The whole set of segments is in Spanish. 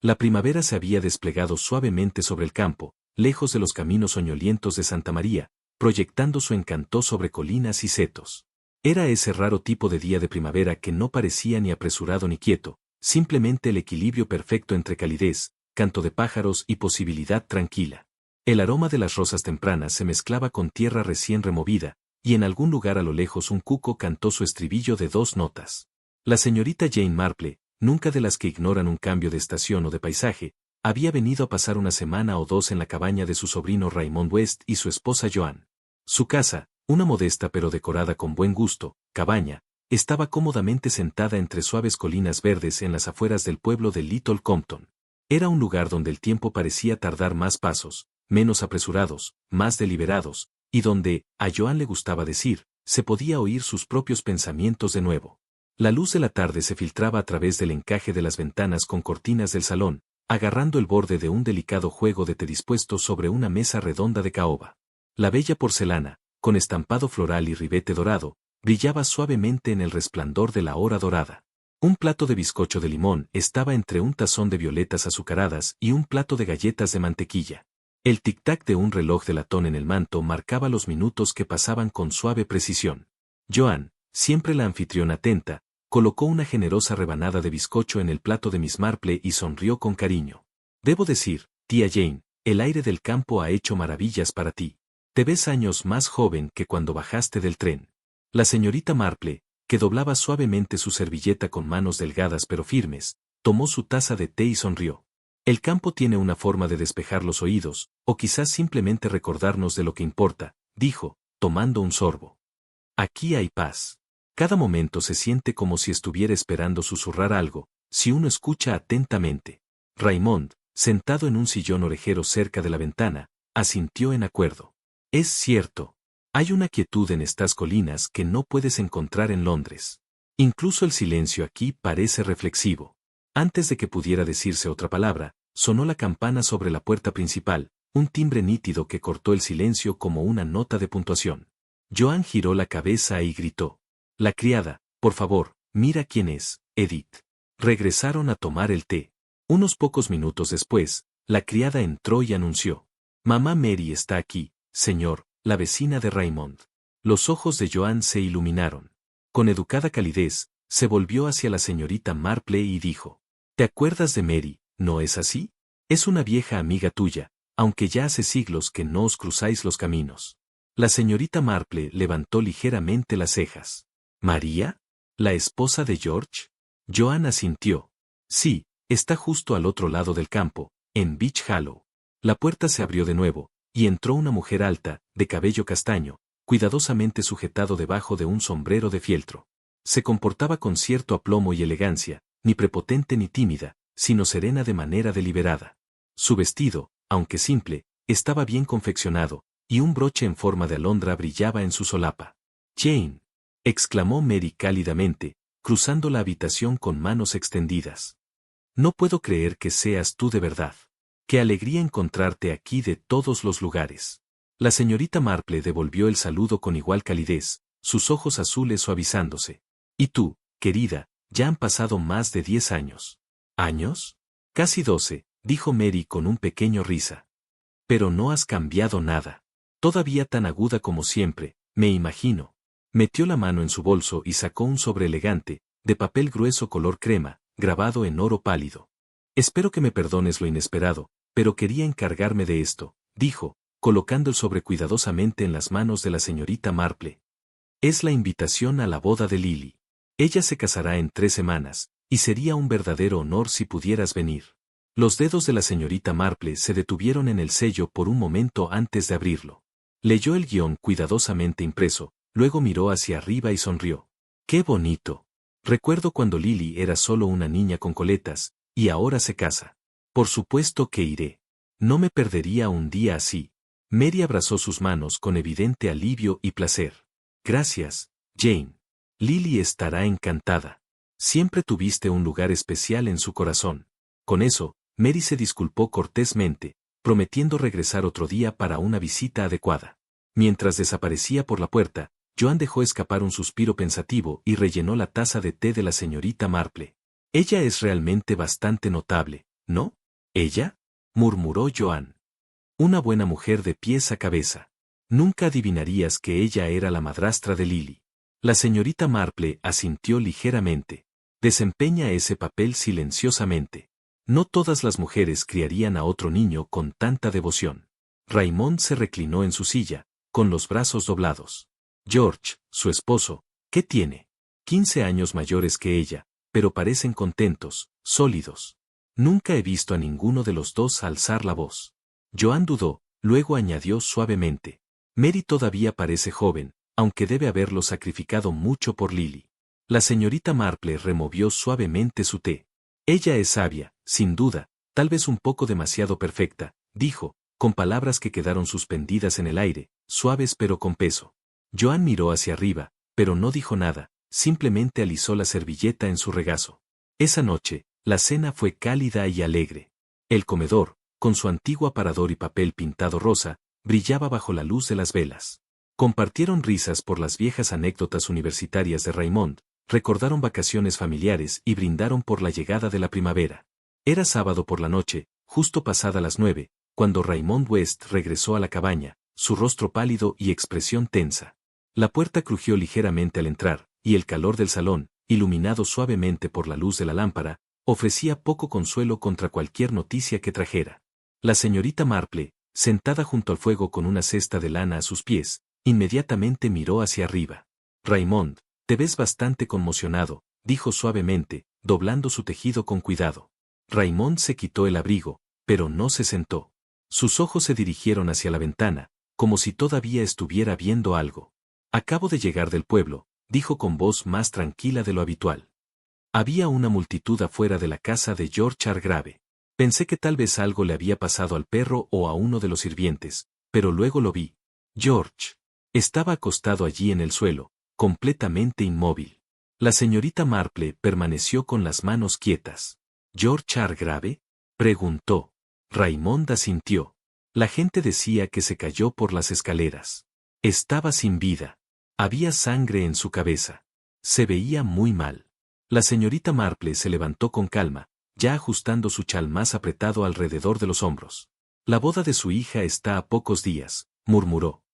La primavera se había desplegado suavemente sobre el campo, lejos de los caminos soñolientos de Santa María, proyectando su encanto sobre colinas y setos. Era ese raro tipo de día de primavera que no parecía ni apresurado ni quieto, simplemente el equilibrio perfecto entre calidez, canto de pájaros y posibilidad tranquila. El aroma de las rosas tempranas se mezclaba con tierra recién removida, y en algún lugar a lo lejos un cuco cantó su estribillo de 2 notas. La señorita Jane Marple, nunca de las que ignoran un cambio de estación o de paisaje, había venido a pasar una semana o 2 en la cabaña de su sobrino Raymond West y su esposa Joan. Su casa, una modesta pero decorada con buen gusto, cabaña, estaba cómodamente sentada entre suaves colinas verdes en las afueras del pueblo de Little Compton. Era un lugar donde el tiempo parecía tardar más pasos, menos apresurados, más deliberados, y donde, a Joan le gustaba decir, se podía oír sus propios pensamientos de nuevo. La luz de la tarde se filtraba a través del encaje de las ventanas con cortinas del salón, agarrando el borde de un delicado juego de té dispuesto sobre una mesa redonda de caoba. La bella porcelana, con estampado floral y ribete dorado, brillaba suavemente en el resplandor de la hora dorada. Un plato de bizcocho de limón estaba entre un tazón de violetas azucaradas y un plato de galletas de mantequilla. El tic-tac de un reloj de latón en el manto marcaba los minutos que pasaban con suave precisión. Joan, siempre la anfitriona atenta, colocó una generosa rebanada de bizcocho en el plato de Miss Marple y sonrió con cariño. Debo decir, tía Jane, el aire del campo ha hecho maravillas para ti. Te ves años más joven que cuando bajaste del tren. La señorita Marple, que doblaba suavemente su servilleta con manos delgadas pero firmes, tomó su taza de té y sonrió. El campo tiene una forma de despejar los oídos, o quizás simplemente recordarnos de lo que importa, dijo, tomando un sorbo. Aquí hay paz. Cada momento se siente como si estuviera esperando susurrar algo, si uno escucha atentamente. Raymond, sentado en un sillón orejero cerca de la ventana, asintió en acuerdo. Es cierto. Hay una quietud en estas colinas que no puedes encontrar en Londres. Incluso el silencio aquí parece reflexivo. Antes de que pudiera decirse otra palabra, sonó la campana sobre la puerta principal, un timbre nítido que cortó el silencio como una nota de puntuación. Joan giró la cabeza y gritó. La criada, por favor, mira quién es, Edith. Regresaron a tomar el té. Unos pocos minutos después, la criada entró y anunció. Mamá Mary está aquí, señor, la vecina de Raymond. Los ojos de Joan se iluminaron. Con educada calidez, se volvió hacia la señorita Marple y dijo. ¿Te acuerdas de Mary, no es así? Es una vieja amiga tuya, aunque ya hace siglos que no os cruzáis los caminos. La señorita Marple levantó ligeramente las cejas. ¿María? ¿La esposa de George? Joan asintió. Sí, está justo al otro lado del campo, en Beach Hollow. La puerta se abrió de nuevo, y entró una mujer alta, de cabello castaño, cuidadosamente sujetado debajo de un sombrero de fieltro. Se comportaba con cierto aplomo y elegancia, ni prepotente ni tímida, sino serena de manera deliberada. Su vestido, aunque simple, estaba bien confeccionado, y un broche en forma de alondra brillaba en su solapa. Jane, exclamó Mary cálidamente, cruzando la habitación con manos extendidas. No puedo creer que seas tú de verdad. Qué alegría encontrarte aquí de todos los lugares. La señorita Marple devolvió el saludo con igual calidez, sus ojos azules suavizándose. Y tú, querida, ya han pasado más de 10 años. ¿Años? Casi 12, dijo Mary con un pequeño risa. Pero no has cambiado nada. Todavía tan aguda como siempre, me imagino. Metió la mano en su bolso y sacó un sobre elegante, de papel grueso color crema, grabado en oro pálido. Espero que me perdones lo inesperado, pero quería encargarme de esto, dijo, colocando el sobre cuidadosamente en las manos de la señorita Marple. Es la invitación a la boda de Lily. Ella se casará en 3 semanas, y sería un verdadero honor si pudieras venir. Los dedos de la señorita Marple se detuvieron en el sello por un momento antes de abrirlo. Leyó el guión cuidadosamente impreso, luego miró hacia arriba y sonrió. ¡Qué bonito! Recuerdo cuando Lily era solo una niña con coletas, y ahora se casa. Por supuesto que iré. No me perdería un día así. Mary abrazó sus manos con evidente alivio y placer. Gracias, Jane. Lily estará encantada. Siempre tuviste un lugar especial en su corazón. Con eso, Mary se disculpó cortésmente, prometiendo regresar otro día para una visita adecuada. Mientras desaparecía por la puerta, Joan dejó escapar un suspiro pensativo y rellenó la taza de té de la señorita Marple. Ella es realmente bastante notable, ¿no? ¿Ella? Murmuró Joan. Una buena mujer de pies a cabeza. Nunca adivinarías que ella era la madrastra de Lily. La señorita Marple asintió ligeramente. Desempeña ese papel silenciosamente. No todas las mujeres criarían a otro niño con tanta devoción. Raymond se reclinó en su silla, con los brazos doblados. George, su esposo, ¿qué tiene? 15 años mayores que ella, pero parecen contentos, sólidos. Nunca he visto a ninguno de los dos alzar la voz. Joan dudó, luego añadió suavemente. Mary todavía parece joven, aunque debe haberlo sacrificado mucho por Lily. La señorita Marple removió suavemente su té. Ella es sabia, sin duda, tal vez un poco demasiado perfecta, dijo, con palabras que quedaron suspendidas en el aire, suaves pero con peso. Joan miró hacia arriba, pero no dijo nada, simplemente alisó la servilleta en su regazo. Esa noche, la cena fue cálida y alegre. El comedor, con su antiguo aparador y papel pintado rosa, brillaba bajo la luz de las velas. Compartieron risas por las viejas anécdotas universitarias de Raymond, recordaron vacaciones familiares y brindaron por la llegada de la primavera. Era sábado por la noche, justo pasada las 9, cuando Raymond West regresó a la cabaña, su rostro pálido y expresión tensa. La puerta crujió ligeramente al entrar, y el calor del salón, iluminado suavemente por la luz de la lámpara, ofrecía poco consuelo contra cualquier noticia que trajera. La señorita Marple, sentada junto al fuego con una cesta de lana a sus pies, inmediatamente miró hacia arriba. Raymond, te ves bastante conmocionado, dijo suavemente, doblando su tejido con cuidado. Raymond se quitó el abrigo, pero no se sentó. Sus ojos se dirigieron hacia la ventana, como si todavía estuviera viendo algo. Acabo de llegar del pueblo, dijo con voz más tranquila de lo habitual. Había una multitud afuera de la casa de George Hargrave. Pensé que tal vez algo le había pasado al perro o a uno de los sirvientes, pero luego lo vi. George. Estaba acostado allí en el suelo, completamente inmóvil. La señorita Marple permaneció con las manos quietas. ¿George Hargrave? Preguntó. Raymond asintió. La gente decía que se cayó por las escaleras. Estaba sin vida. Había sangre en su cabeza. Se veía muy mal. La señorita Marple se levantó con calma, ya ajustando su chal más apretado alrededor de los hombros. La boda de su hija está a pocos días, murmuró.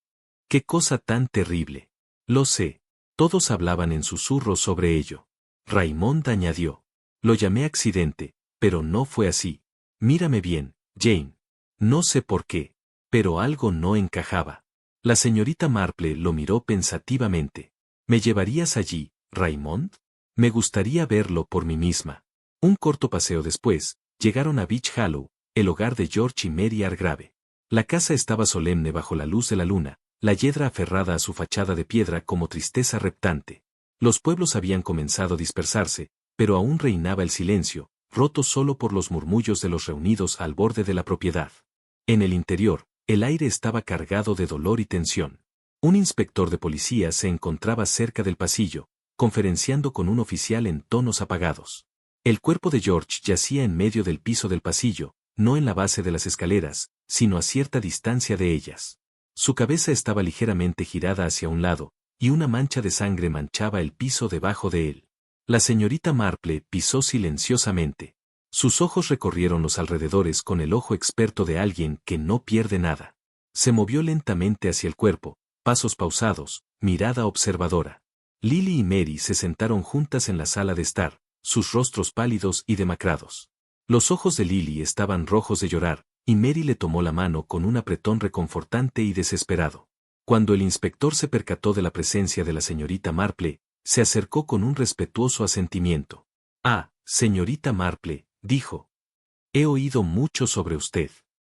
¡Qué cosa tan terrible! Lo sé. Todos hablaban en susurros sobre ello. Raymond añadió. Lo llamé accidente, pero no fue así. Mírame bien, Jane. No sé por qué, pero algo no encajaba. La señorita Marple lo miró pensativamente. ¿Me llevarías allí, Raymond? Me gustaría verlo por mí misma. Un corto paseo después, llegaron a Beach Hollow, el hogar de George y Mary Hargrave. La casa estaba solemne bajo la luz de la luna, la hiedra aferrada a su fachada de piedra como tristeza reptante. Los pueblos habían comenzado a dispersarse, pero aún reinaba el silencio, roto solo por los murmullos de los reunidos al borde de la propiedad. En el interior, el aire estaba cargado de dolor y tensión. Un inspector de policía se encontraba cerca del pasillo, conferenciando con un oficial en tonos apagados. El cuerpo de George yacía en medio del piso del pasillo, no en la base de las escaleras, sino a cierta distancia de ellas. Su cabeza estaba ligeramente girada hacia un lado, y una mancha de sangre manchaba el piso debajo de él. La señorita Marple pisó silenciosamente. Sus ojos recorrieron los alrededores con el ojo experto de alguien que no pierde nada. Se movió lentamente hacia el cuerpo, pasos pausados, mirada observadora. Lily y Mary se sentaron juntas en la sala de estar, sus rostros pálidos y demacrados. Los ojos de Lily estaban rojos de llorar, y Mary le tomó la mano con un apretón reconfortante y desesperado. Cuando el inspector se percató de la presencia de la señorita Marple, se acercó con un respetuoso asentimiento. «Ah, señorita Marple», dijo. «He oído mucho sobre usted.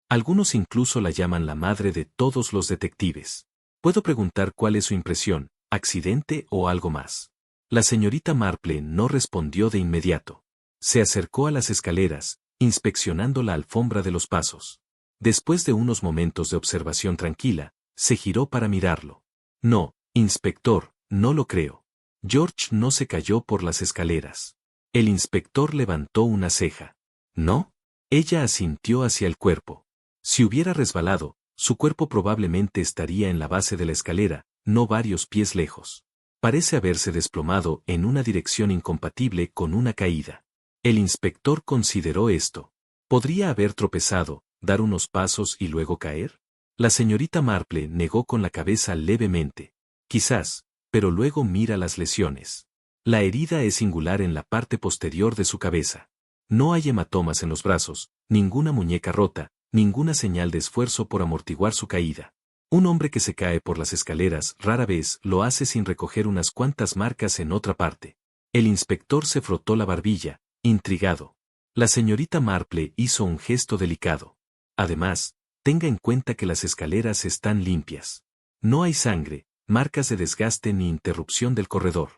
Algunos incluso la llaman la madre de todos los detectives. ¿Puedo preguntar cuál es su impresión, accidente o algo más?» La señorita Marple no respondió de inmediato. Se acercó a las escaleras, inspeccionando la alfombra de los pasos. Después de unos momentos de observación tranquila, se giró para mirarlo. «No, inspector, no lo creo. George no se cayó por las escaleras». El inspector levantó una ceja. «¿No?» Ella asintió hacia el cuerpo. Si hubiera resbalado, su cuerpo probablemente estaría en la base de la escalera, no varios pies lejos. Parece haberse desplomado en una dirección incompatible con una caída. El inspector consideró esto. ¿Podría haber tropezado, dar unos pasos y luego caer? La señorita Marple negó con la cabeza levemente. Quizás, pero luego mira las lesiones. La herida es singular en la parte posterior de su cabeza. No hay hematomas en los brazos, ninguna muñeca rota, ninguna señal de esfuerzo por amortiguar su caída. Un hombre que se cae por las escaleras rara vez lo hace sin recoger unas cuantas marcas en otra parte. El inspector se frotó la barbilla, intrigado. La señorita Marple hizo un gesto delicado. Además, tenga en cuenta que las escaleras están limpias. No hay sangre, marcas de desgaste ni interrupción del corredor.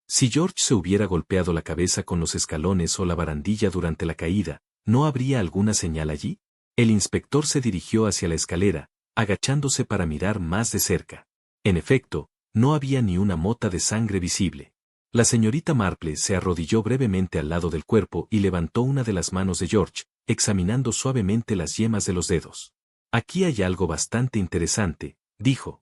Si George se hubiera golpeado la cabeza con los escalones o la barandilla durante la caída, ¿no habría alguna señal allí? El inspector se dirigió hacia la escalera, agachándose para mirar más de cerca. En efecto, no había ni una mota de sangre visible. La señorita Marple se arrodilló brevemente al lado del cuerpo y levantó una de las manos de George, examinando suavemente las yemas de los dedos. Aquí hay algo bastante interesante, dijo.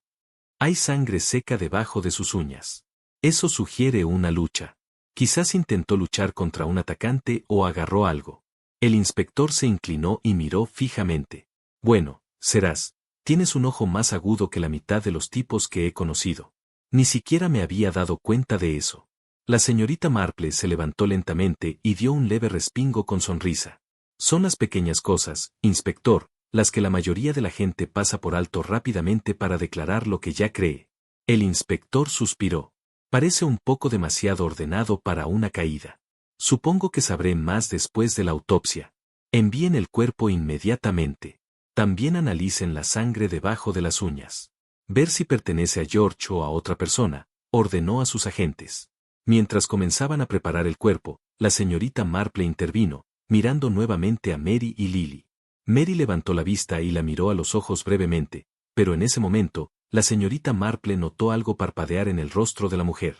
Hay sangre seca debajo de sus uñas. Eso sugiere una lucha. Quizás intentó luchar contra un atacante o agarró algo. El inspector se inclinó y miró fijamente. Bueno, serás. Tienes un ojo más agudo que la mitad de los tipos que he conocido. Ni siquiera me había dado cuenta de eso. La señorita Marple se levantó lentamente y dio un leve respingo con sonrisa. Son las pequeñas cosas, inspector, las que la mayoría de la gente pasa por alto rápidamente para declarar lo que ya cree. El inspector suspiró. Parece un poco demasiado ordenado para una caída. Supongo que sabré más después de la autopsia. Envíen el cuerpo inmediatamente. También analicen la sangre debajo de las uñas. Ver si pertenece a George o a otra persona, ordenó a sus agentes. Mientras comenzaban a preparar el cuerpo, la señorita Marple intervino, mirando nuevamente a Mary y Lily. Mary levantó la vista y la miró a los ojos brevemente, pero en ese momento, la señorita Marple notó algo parpadear en el rostro de la mujer.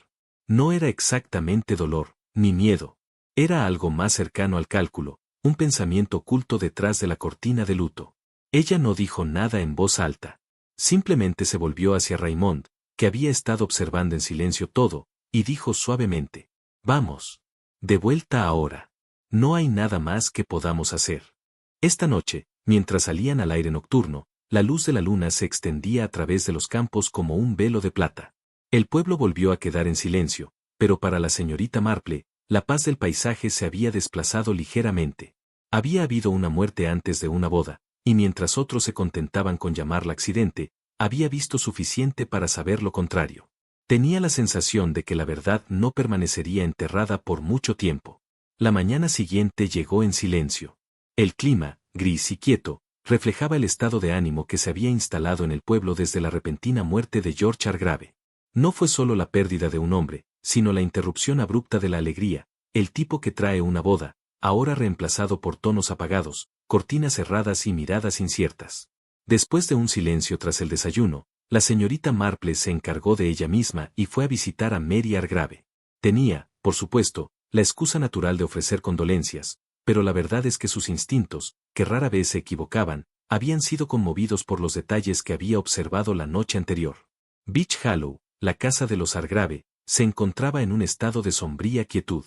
No era exactamente dolor, ni miedo. Era algo más cercano al cálculo, un pensamiento oculto detrás de la cortina de luto. Ella no dijo nada en voz alta. Simplemente se volvió hacia Raymond, que había estado observando en silencio todo, y dijo suavemente, «Vamos. De vuelta ahora. No hay nada más que podamos hacer». Esta noche, mientras salían al aire nocturno, la luz de la luna se extendía a través de los campos como un velo de plata. El pueblo volvió a quedar en silencio, pero para la señorita Marple, la paz del paisaje se había desplazado ligeramente. Había habido una muerte antes de una boda, y mientras otros se contentaban con llamarla accidente, había visto suficiente para saber lo contrario. Tenía la sensación de que la verdad no permanecería enterrada por mucho tiempo. La mañana siguiente llegó en silencio. El clima, gris y quieto, reflejaba el estado de ánimo que se había instalado en el pueblo desde la repentina muerte de George Hargrave. No fue solo la pérdida de un hombre, sino la interrupción abrupta de la alegría, el tipo que trae una boda, ahora reemplazado por tonos apagados, cortinas cerradas y miradas inciertas. Después de un silencio tras el desayuno, la señorita Marple se encargó de ella misma y fue a visitar a Mary Hargrave. Tenía, por supuesto, la excusa natural de ofrecer condolencias, pero la verdad es que sus instintos, que rara vez se equivocaban, habían sido conmovidos por los detalles que había observado la noche anterior. Beach Hollow, la casa de los Hargrave, se encontraba en un estado de sombría quietud.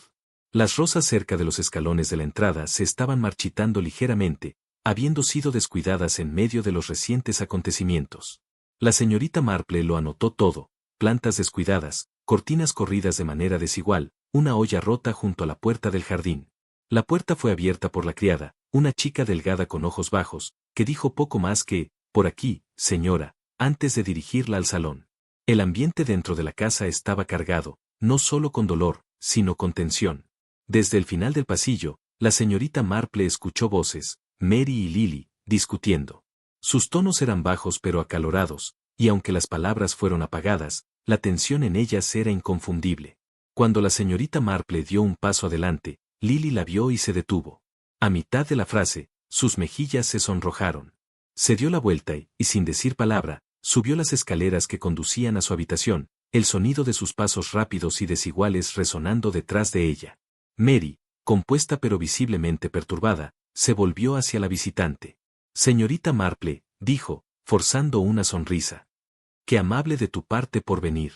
Las rosas cerca de los escalones de la entrada se estaban marchitando ligeramente, habiendo sido descuidadas en medio de los recientes acontecimientos. La señorita Marple lo anotó todo: plantas descuidadas, cortinas corridas de manera desigual, una olla rota junto a la puerta del jardín. La puerta fue abierta por la criada, una chica delgada con ojos bajos, que dijo poco más que, «Por aquí, señora», antes de dirigirla al salón. El ambiente dentro de la casa estaba cargado, no solo con dolor, sino con tensión. Desde el final del pasillo, la señorita Marple escuchó voces, Mary y Lily, discutiendo. Sus tonos eran bajos pero acalorados, y aunque las palabras fueron apagadas, la tensión en ellas era inconfundible. Cuando la señorita Marple dio un paso adelante, Lily la vio y se detuvo. A mitad de la frase, sus mejillas se sonrojaron. Se dio la vuelta y, sin decir palabra, subió las escaleras que conducían a su habitación, el sonido de sus pasos rápidos y desiguales resonando detrás de ella. Mary, compuesta pero visiblemente perturbada, se volvió hacia la visitante. «Señorita Marple», dijo, forzando una sonrisa. «Qué amable de tu parte por venir.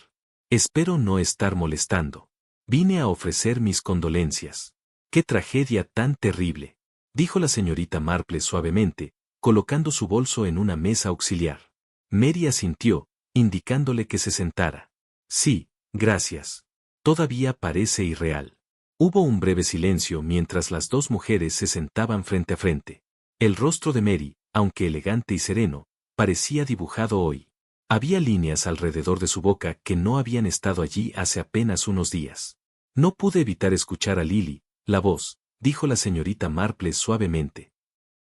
Espero no estar molestando. Vine a ofrecer mis condolencias. Qué tragedia tan terrible». dijo la señorita Marple suavemente, colocando su bolso en una mesa auxiliar. Mary asintió, indicándole que se sentara. Sí, gracias. Todavía parece irreal. Hubo un breve silencio mientras las dos mujeres se sentaban frente a frente. El rostro de Mary, aunque elegante y sereno, parecía dibujado hoy. Había líneas alrededor de su boca que no habían estado allí hace apenas unos días. No pude evitar escuchar a Lily, la voz, dijo la señorita Marple suavemente.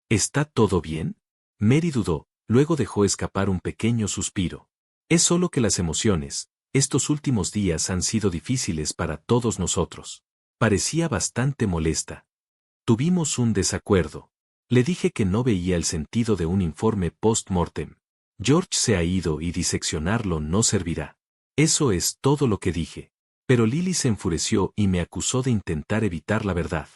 ¿Está todo bien? Mary dudó, luego dejó escapar un pequeño suspiro. Es solo que las emociones, estos últimos días han sido difíciles para todos nosotros. Parecía bastante molesta. Tuvimos un desacuerdo. Le dije que no veía el sentido de un informe post-mortem. George se ha ido y diseccionarlo no servirá. Eso es todo lo que dije. Pero Lily se enfureció y me acusó de intentar evitar la verdad.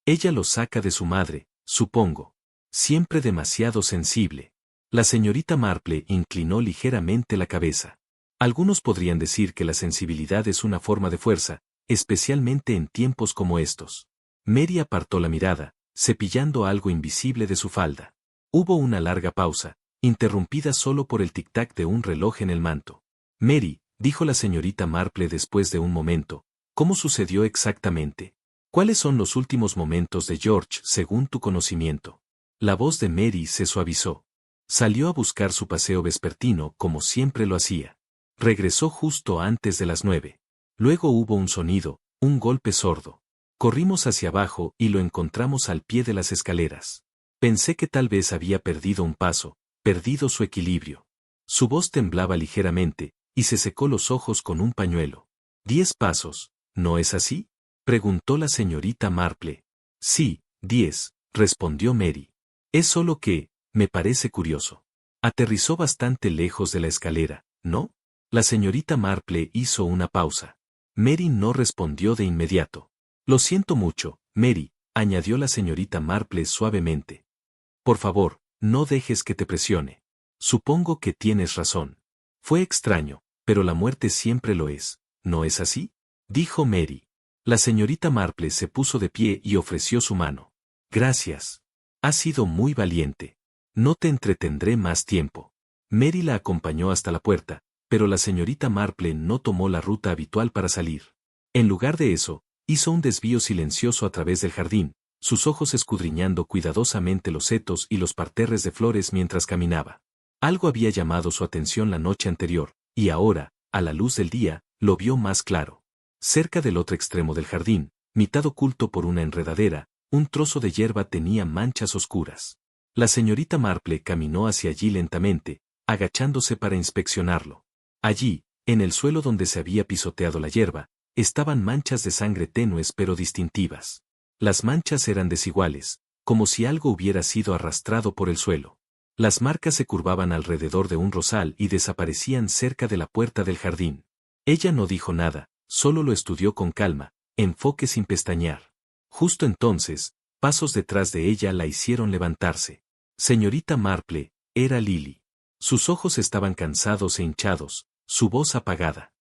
Ella lo saca de su madre, supongo. Siempre demasiado sensible. La señorita Marple inclinó ligeramente la cabeza. Algunos podrían decir que la sensibilidad es una forma de fuerza, especialmente en tiempos como estos. Mary apartó la mirada, cepillando algo invisible de su falda. Hubo una larga pausa, interrumpida solo por el tic-tac de un reloj en el manto. Mary, dijo la señorita Marple después de un momento, ¿cómo sucedió exactamente? ¿Cuáles son los últimos momentos de George según tu conocimiento? La voz de Mary se suavizó. Salió a buscar su paseo vespertino como siempre lo hacía. Regresó justo antes de las 9. Luego hubo un sonido, un golpe sordo. Corrimos hacia abajo y lo encontramos al pie de las escaleras. Pensé que tal vez había perdido un paso, perdido su equilibrio. Su voz temblaba ligeramente, y se secó los ojos con un pañuelo. 10 pasos, ¿no es así? Preguntó la señorita Marple. Sí, 10, respondió Mary. Es solo que, me parece curioso. Aterrizó bastante lejos de la escalera, ¿no? La señorita Marple hizo una pausa. Mary no respondió de inmediato. Lo siento mucho, Mary, añadió la señorita Marple suavemente. Por favor, no dejes que te presione. Supongo que tienes razón. Fue extraño, pero la muerte siempre lo es, ¿no es así? Dijo Mary. La señorita Marple se puso de pie y ofreció su mano. Gracias. Has sido muy valiente. No te entretendré más tiempo. Mary la acompañó hasta la puerta, pero la señorita Marple no tomó la ruta habitual para salir. En lugar de eso, hizo un desvío silencioso a través del jardín, sus ojos escudriñando cuidadosamente los setos y los parterres de flores mientras caminaba. Algo había llamado su atención la noche anterior, y ahora, a la luz del día, lo vio más claro. Cerca del otro extremo del jardín, mitad oculto por una enredadera, un trozo de hierba tenía manchas oscuras. La señorita Marple caminó hacia allí lentamente, agachándose para inspeccionarlo. Allí, en el suelo donde se había pisoteado la hierba, estaban manchas de sangre tenues pero distintivas. Las manchas eran desiguales, como si algo hubiera sido arrastrado por el suelo. Las marcas se curvaban alrededor de un rosal y desaparecían cerca de la puerta del jardín. Ella no dijo nada, solo lo estudió con calma, enfoque sin pestañear. Justo entonces, pasos detrás de ella la hicieron levantarse. Señorita Marple, era Lily. Sus ojos estaban cansados e hinchados, su voz apagada.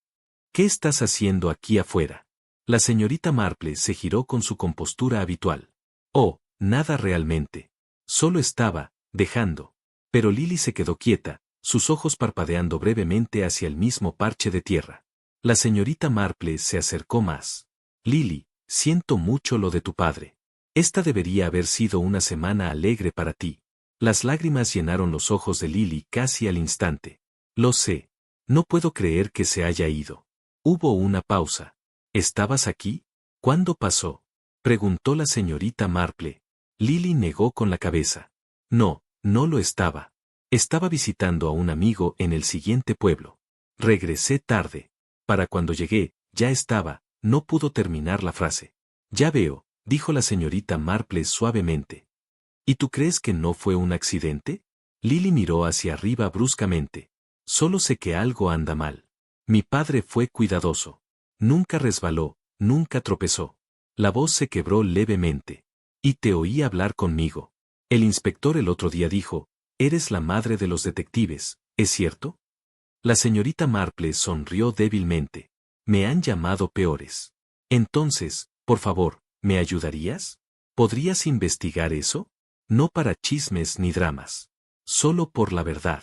¿Qué estás haciendo aquí afuera? La señorita Marple se giró con su compostura habitual. Oh, nada realmente. Solo estaba, dejando. Pero Lily se quedó quieta, sus ojos parpadeando brevemente hacia el mismo parche de tierra. La señorita Marple se acercó más. Lily, siento mucho lo de tu padre. Esta debería haber sido una semana alegre para ti. Las lágrimas llenaron los ojos de Lily casi al instante. Lo sé. No puedo creer que se haya ido. Hubo una pausa. ¿Estabas aquí? ¿Cuándo pasó? Preguntó la señorita Marple. Lily negó con la cabeza. No, no lo estaba. Estaba visitando a un amigo en el siguiente pueblo. Regresé tarde. Para cuando llegué, ya estaba, no pudo terminar la frase. Ya veo, dijo la señorita Marple suavemente. ¿Y tú crees que no fue un accidente? Lily miró hacia arriba bruscamente. Solo sé que algo anda mal. Mi padre fue cuidadoso. Nunca resbaló, nunca tropezó. La voz se quebró levemente. Y te oí hablar conmigo. El inspector el otro día dijo, eres la madre de los detectives, ¿es cierto? La señorita Marple sonrió débilmente. Me han llamado peores. Entonces, por favor, ¿me ayudarías? ¿Podrías investigar eso? No para chismes ni dramas. Solo por la verdad.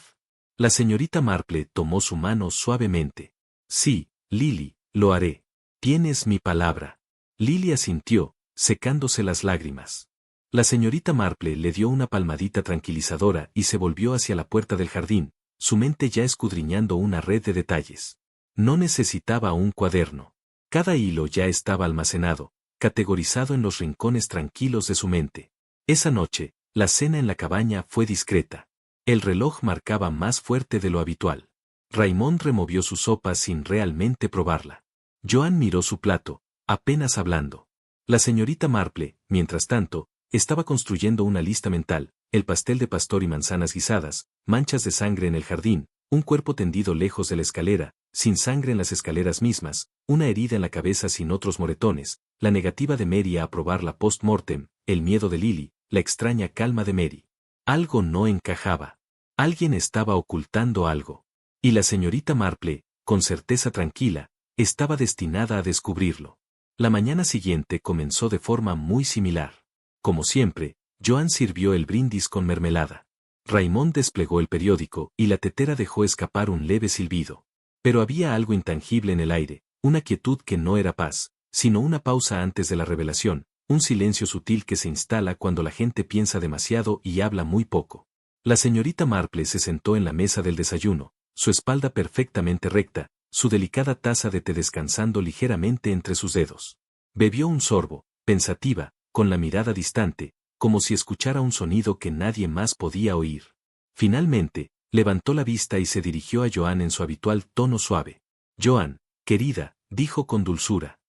La señorita Marple tomó su mano suavemente. Sí, Lily, lo haré. Tienes mi palabra. Lily asintió, secándose las lágrimas. La señorita Marple le dio una palmadita tranquilizadora y se volvió hacia la puerta del jardín, su mente ya escudriñando una red de detalles. No necesitaba un cuaderno. Cada hilo ya estaba almacenado, categorizado en los rincones tranquilos de su mente. Esa noche, la cena en la cabaña fue discreta. El reloj marcaba más fuerte de lo habitual. Raymond removió su sopa sin realmente probarla. Joan miró su plato, apenas hablando. La señorita Marple, mientras tanto, estaba construyendo una lista mental: el pastel de pastor y manzanas guisadas, manchas de sangre en el jardín, un cuerpo tendido lejos de la escalera, sin sangre en las escaleras mismas, una herida en la cabeza sin otros moretones, la negativa de Mary a aprobar la post-mortem, el miedo de Lily, la extraña calma de Mary. Algo no encajaba. Alguien estaba ocultando algo. Y la señorita Marple, con certeza tranquila, estaba destinada a descubrirlo. La mañana siguiente comenzó de forma muy similar. Como siempre, Joan sirvió el brindis con mermelada. Raymond desplegó el periódico y la tetera dejó escapar un leve silbido. Pero había algo intangible en el aire, una quietud que no era paz, sino una pausa antes de la revelación, un silencio sutil que se instala cuando la gente piensa demasiado y habla muy poco. La señorita Marple se sentó en la mesa del desayuno, su espalda perfectamente recta, su delicada taza de té descansando ligeramente entre sus dedos. Bebió un sorbo, pensativa, con la mirada distante, como si escuchara un sonido que nadie más podía oír. Finalmente, levantó la vista y se dirigió a Joan en su habitual tono suave. «Joan, querida», dijo con dulzura.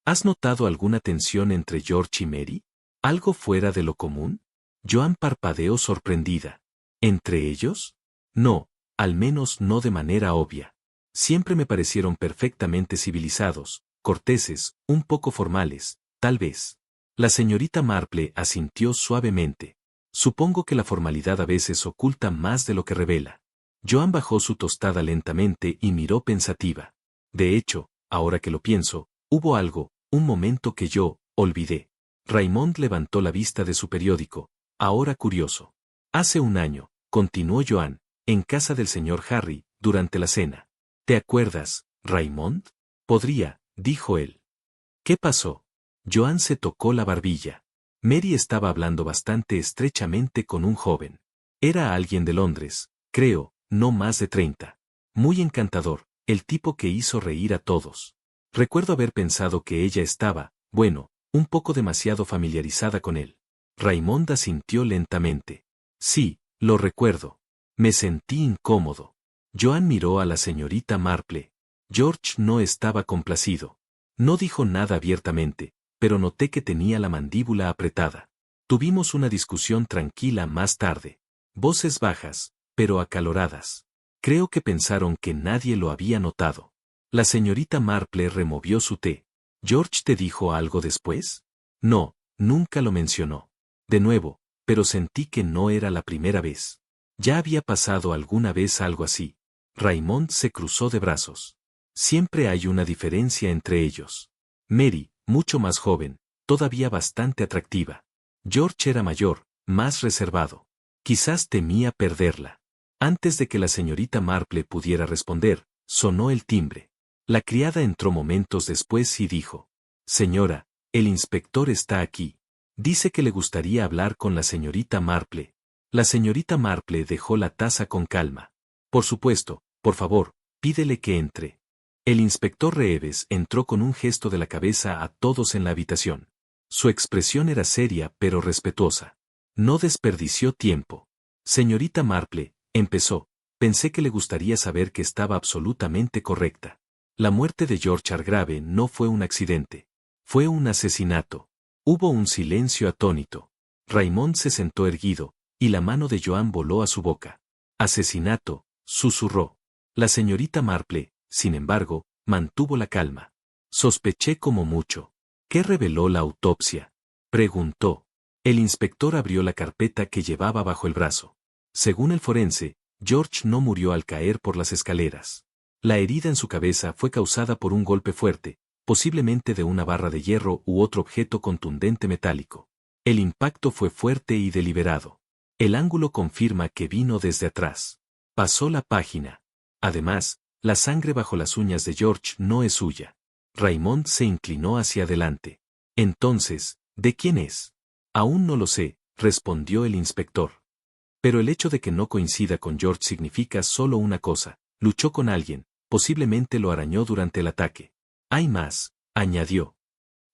«¿Has notado alguna tensión entre George y Mary? ¿Algo fuera de lo común?» Joan parpadeó sorprendida. ¿Entre ellos? No, al menos no de manera obvia. Siempre me parecieron perfectamente civilizados, corteses, un poco formales, tal vez. La señorita Marple asintió suavemente. Supongo que la formalidad a veces oculta más de lo que revela. Joan bajó su tostada lentamente y miró pensativa. De hecho, ahora que lo pienso, hubo algo, un momento que yo olvidé. Raymond levantó la vista de su periódico, ahora curioso. Hace un año, continuó Joan, en casa del señor Harry, durante la cena. ¿Te acuerdas, Raymond? Podría, dijo él. ¿Qué pasó? Joan se tocó la barbilla. Mary estaba hablando bastante estrechamente con un joven. Era alguien de Londres, creo, no más de 30. Muy encantador, el tipo que hizo reír a todos. Recuerdo haber pensado que ella estaba, bueno, un poco demasiado familiarizada con él. Raymond asintió lentamente. Sí, lo recuerdo. Me sentí incómodo. Joan miró a la señorita Marple. George no estaba complacido. No dijo nada abiertamente, pero noté que tenía la mandíbula apretada. Tuvimos una discusión tranquila más tarde. Voces bajas, pero acaloradas. Creo que pensaron que nadie lo había notado. La señorita Marple removió su té. ¿George te dijo algo después? No, nunca lo mencionó. De nuevo, pero sentí que no era la primera vez. Ya había pasado alguna vez algo así. Raymond se cruzó de brazos. Siempre hay una diferencia entre ellos. Mary, mucho más joven, todavía bastante atractiva. George era mayor, más reservado. Quizás temía perderla. Antes de que la señorita Marple pudiera responder, sonó el timbre. La criada entró momentos después y dijo: «Señora, el inspector está aquí. Dice que le gustaría hablar con la señorita Marple». La señorita Marple dejó la taza con calma. «Por supuesto, por favor, pídele que entre». El inspector Reeves entró con un gesto de la cabeza a todos en la habitación. Su expresión era seria pero respetuosa. No desperdició tiempo. «Señorita Marple», empezó, «pensé que le gustaría saber que estaba absolutamente correcta. La muerte de George Hargrave no fue un accidente. Fue un asesinato». Hubo un silencio atónito. Raymond se sentó erguido, y la mano de Joan voló a su boca. «Asesinato», susurró. La señorita Marple, sin embargo, mantuvo la calma. «Sospeché como mucho». «¿Qué reveló la autopsia?», preguntó. El inspector abrió la carpeta que llevaba bajo el brazo. Según el forense, George no murió al caer por las escaleras. La herida en su cabeza fue causada por un golpe fuerte, posiblemente de una barra de hierro u otro objeto contundente metálico. El impacto fue fuerte y deliberado. El ángulo confirma que vino desde atrás. Pasó la página. Además, la sangre bajo las uñas de George no es suya. Raymond se inclinó hacia adelante. Entonces, ¿de quién es? Aún no lo sé, respondió el inspector. Pero el hecho de que no coincida con George significa solo una cosa: luchó con alguien, posiblemente lo arañó durante el ataque. Hay más, añadió.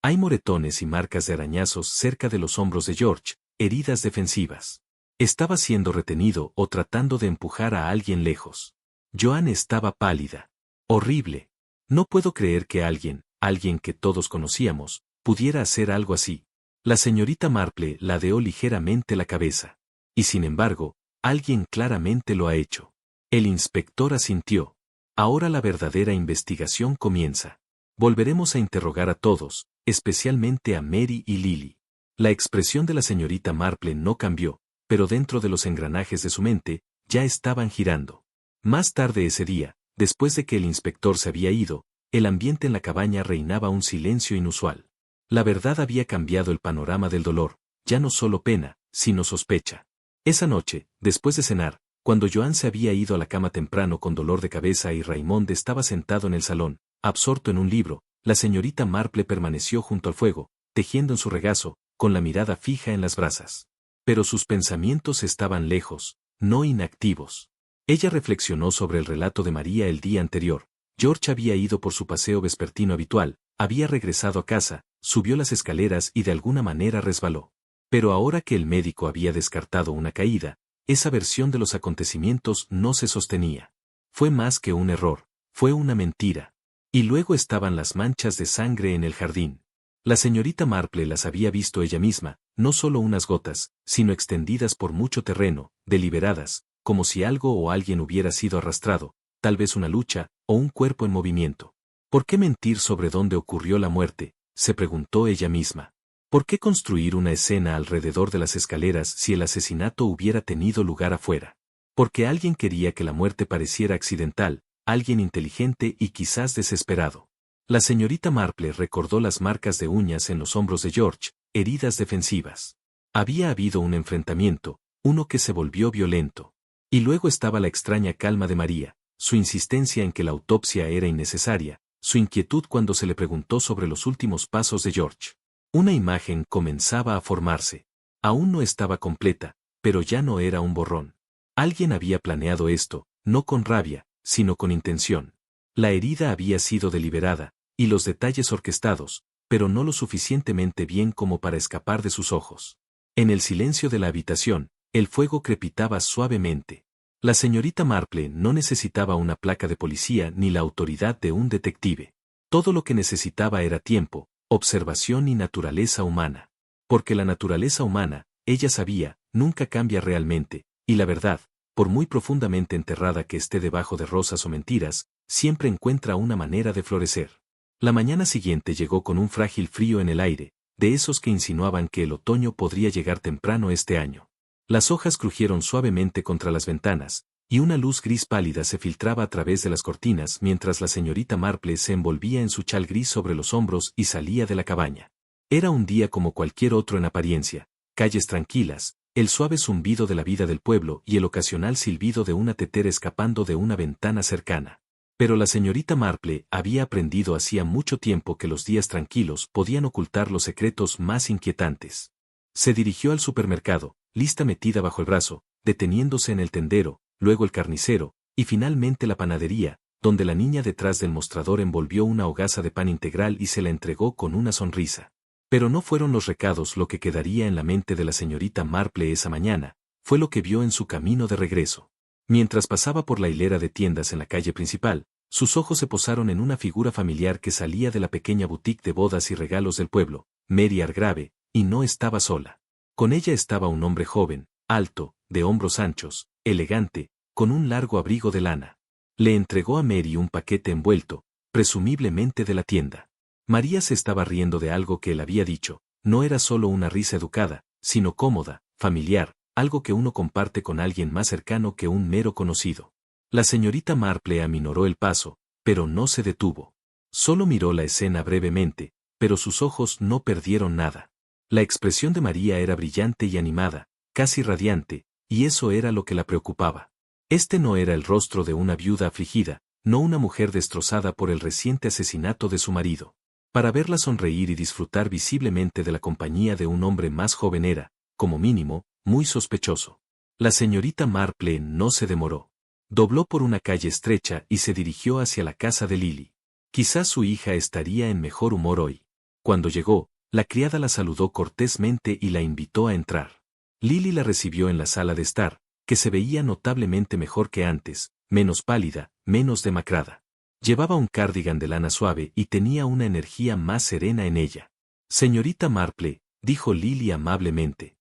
Hay moretones y marcas de arañazos cerca de los hombros de George, heridas defensivas. Estaba siendo retenido o tratando de empujar a alguien lejos. Joan estaba pálida. Horrible. No puedo creer que alguien que todos conocíamos, pudiera hacer algo así. La señorita Marple ladeó ligeramente la cabeza. Y sin embargo, alguien claramente lo ha hecho. El inspector asintió. Ahora la verdadera investigación comienza. Volveremos a interrogar a todos, especialmente a Mary y Lily. La expresión de la señorita Marple no cambió, pero dentro de los engranajes de su mente, ya estaban girando. Más tarde ese día, después de que el inspector se había ido, el ambiente en la cabaña reinaba un silencio inusual. La verdad había cambiado el panorama del dolor, ya no solo pena, sino sospecha. Esa noche, después de cenar, cuando Joan se había ido a la cama temprano con dolor de cabeza y Raymond estaba sentado en el salón, absorto en un libro, la señorita Marple permaneció junto al fuego, tejiendo en su regazo, con la mirada fija en las brasas. Pero sus pensamientos estaban lejos, no inactivos. Ella reflexionó sobre el relato de María el día anterior. George había ido por su paseo vespertino habitual, había regresado a casa, subió las escaleras y de alguna manera resbaló. Pero ahora que el médico había descartado una caída, esa versión de los acontecimientos no se sostenía. Fue más que un error, fue una mentira. Y luego estaban las manchas de sangre en el jardín. La señorita Marple las había visto ella misma, no solo unas gotas, sino extendidas por mucho terreno, deliberadas, como si algo o alguien hubiera sido arrastrado, tal vez una lucha, o un cuerpo en movimiento. ¿Por qué mentir sobre dónde ocurrió la muerte?, se preguntó ella misma. ¿Por qué construir una escena alrededor de las escaleras si el asesinato hubiera tenido lugar afuera? Porque alguien quería que la muerte pareciera accidental, alguien inteligente y quizás desesperado. La señorita Marple recordó las marcas de uñas en los hombros de George, heridas defensivas. Había habido un enfrentamiento, uno que se volvió violento. Y luego estaba la extraña calma de María, su insistencia en que la autopsia era innecesaria, su inquietud cuando se le preguntó sobre los últimos pasos de George. Una imagen comenzaba a formarse. Aún no estaba completa, pero ya no era un borrón. Alguien había planeado esto, no con rabia, sino con intención. La herida había sido deliberada, y los detalles orquestados, pero no lo suficientemente bien como para escapar de sus ojos. En el silencio de la habitación, el fuego crepitaba suavemente. La señorita Marple no necesitaba una placa de policía ni la autoridad de un detective. Todo lo que necesitaba era tiempo, observación y naturaleza humana. Porque la naturaleza humana, ella sabía, nunca cambia realmente, y la verdad, por muy profundamente enterrada que esté debajo de rosas o mentiras, siempre encuentra una manera de florecer. La mañana siguiente llegó con un frágil frío en el aire, de esos que insinuaban que el otoño podría llegar temprano este año. Las hojas crujieron suavemente contra las ventanas, y una luz gris pálida se filtraba a través de las cortinas mientras la señorita Marple se envolvía en su chal gris sobre los hombros y salía de la cabaña. Era un día como cualquier otro en apariencia, calles tranquilas, el suave zumbido de la vida del pueblo y el ocasional silbido de una tetera escapando de una ventana cercana. Pero la señorita Marple había aprendido hacía mucho tiempo que los días tranquilos podían ocultar los secretos más inquietantes. Se dirigió al supermercado, lista metida bajo el brazo, deteniéndose en el tendero, luego el carnicero, y finalmente la panadería, donde la niña detrás del mostrador envolvió una hogaza de pan integral y se la entregó con una sonrisa. Pero no fueron los recados lo que quedaría en la mente de la señorita Marple esa mañana, fue lo que vio en su camino de regreso. Mientras pasaba por la hilera de tiendas en la calle principal, sus ojos se posaron en una figura familiar que salía de la pequeña boutique de bodas y regalos del pueblo, Mary Hargrave, y no estaba sola. Con ella estaba un hombre joven, alto, de hombros anchos, elegante, con un largo abrigo de lana. Le entregó a Mary un paquete envuelto, presumiblemente de la tienda. María se estaba riendo de algo que él había dicho, no era solo una risa educada, sino cómoda, familiar, algo que uno comparte con alguien más cercano que un mero conocido. La señorita Marple aminoró el paso, pero no se detuvo. Solo miró la escena brevemente, pero sus ojos no perdieron nada. La expresión de María era brillante y animada, casi radiante, y eso era lo que la preocupaba. Este no era el rostro de una viuda afligida, no una mujer destrozada por el reciente asesinato de su marido. Para verla sonreír y disfrutar visiblemente de la compañía de un hombre más joven era, como mínimo, muy sospechoso. La señorita Marple no se demoró. Dobló por una calle estrecha y se dirigió hacia la casa de Lily. Quizás su hija estaría en mejor humor hoy. Cuando llegó, la criada la saludó cortésmente y la invitó a entrar. Lily la recibió en la sala de estar, que se veía notablemente mejor que antes, menos pálida, menos demacrada. Llevaba un cardigan de lana suave y tenía una energía más serena en ella. Señorita Marple, dijo Lily amablemente.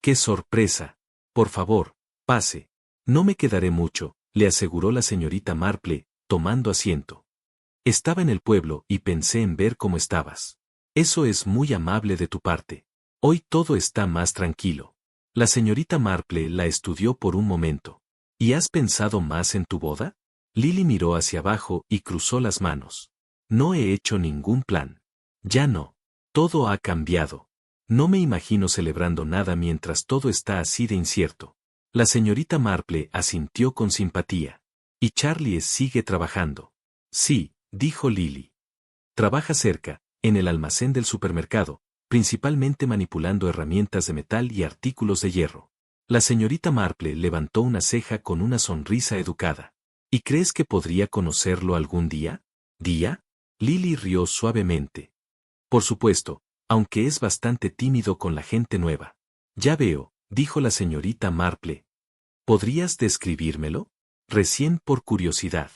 ¡Qué sorpresa! Por favor, pase. No me quedaré mucho, le aseguró la señorita Marple, tomando asiento. Estaba en el pueblo y pensé en ver cómo estabas. Eso es muy amable de tu parte. Hoy todo está más tranquilo. La señorita Marple la estudió por un momento. ¿Y has pensado más en tu boda? Lily miró hacia abajo y cruzó las manos. No he hecho ningún plan. Ya no. Todo ha cambiado. No me imagino celebrando nada mientras todo está así de incierto. La señorita Marple asintió con simpatía. Y Charlie sigue trabajando. Sí, dijo Lily. Trabaja cerca, en el almacén del supermercado, principalmente manipulando herramientas de metal y artículos de hierro. La señorita Marple levantó una ceja con una sonrisa educada. ¿Y crees que podría conocerlo algún día? ¿Día? Lily rió suavemente. Por supuesto, aunque es bastante tímido con la gente nueva. Ya veo, dijo la señorita Marple. ¿Podrías describírmelo? Recién por curiosidad.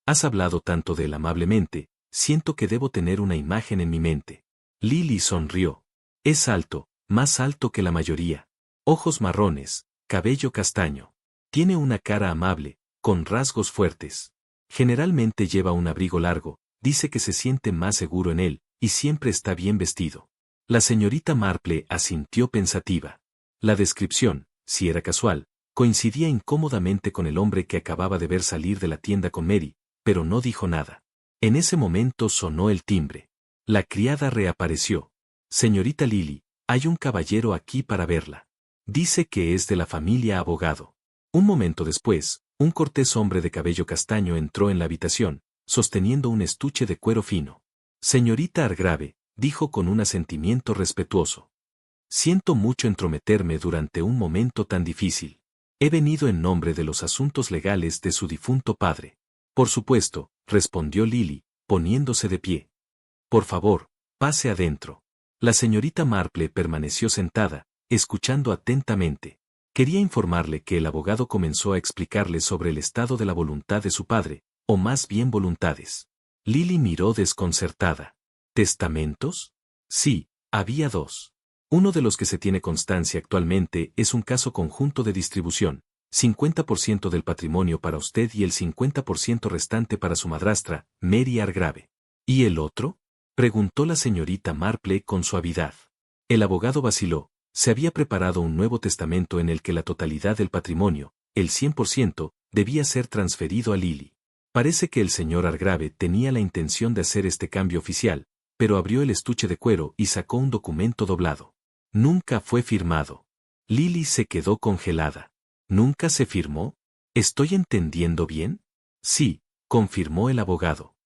Has hablado tanto de él amablemente, siento que debo tener una imagen en mi mente. Lily sonrió. Es alto, más alto que la mayoría. Ojos marrones, cabello castaño. Tiene una cara amable, con rasgos fuertes. Generalmente lleva un abrigo largo, dice que se siente más seguro en él, y siempre está bien vestido. La señorita Marple asintió pensativa. La descripción, si era casual, coincidía incómodamente con el hombre que acababa de ver salir de la tienda con Mary, pero no dijo nada. En ese momento sonó el timbre. La criada reapareció. Señorita Lily, hay un caballero aquí para verla. Dice que es de la familia Abogado. Un momento después, un cortés hombre de cabello castaño entró en la habitación, sosteniendo un estuche de cuero fino. Señorita Argrave, dijo con un asentimiento respetuoso. Siento mucho entrometerme durante un momento tan difícil. He venido en nombre de los asuntos legales de su difunto padre. Por supuesto, respondió Lily, poniéndose de pie. Por favor, pase adentro. La señorita Marple permaneció sentada, escuchando atentamente. Quería informarle que el abogado comenzó a explicarle sobre el estado de la voluntad de su padre, o más bien voluntades. Lily miró desconcertada. ¿Testamentos? Sí, había dos. Uno de los que se tiene constancia actualmente es un caso conjunto de distribución, 50% del patrimonio para usted y el 50% restante para su madrastra, Mary Argrave. ¿Y el otro? Preguntó la señorita Marple con suavidad. El abogado vaciló. Se había preparado un nuevo testamento en el que la totalidad del patrimonio, el 100%, debía ser transferido a Lily. Parece que el señor Argrave tenía la intención de hacer este cambio oficial, pero abrió el estuche de cuero y sacó un documento doblado. Nunca fue firmado. Lily se quedó congelada. ¿Nunca se firmó? ¿Estoy entendiendo bien? Sí, confirmó el abogado.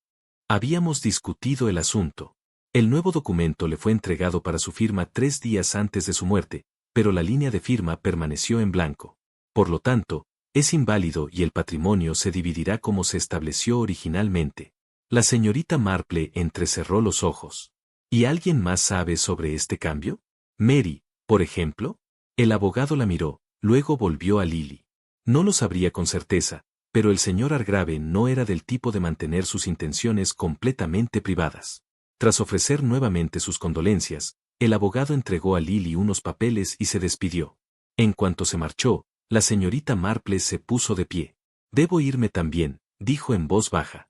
Habíamos discutido el asunto. El nuevo documento le fue entregado para su firma 3 días antes de su muerte, pero la línea de firma permaneció en blanco. Por lo tanto, es inválido y el patrimonio se dividirá como se estableció originalmente. La señorita Marple entrecerró los ojos. ¿Y alguien más sabe sobre este cambio? Mary, por ejemplo. El abogado la miró, luego volvió a Lily. No lo sabría con certeza, pero el señor Argrave no era del tipo de mantener sus intenciones completamente privadas. Tras ofrecer nuevamente sus condolencias, el abogado entregó a Lily unos papeles y se despidió. En cuanto se marchó, la señorita Marple se puso de pie. Debo irme también, dijo en voz baja.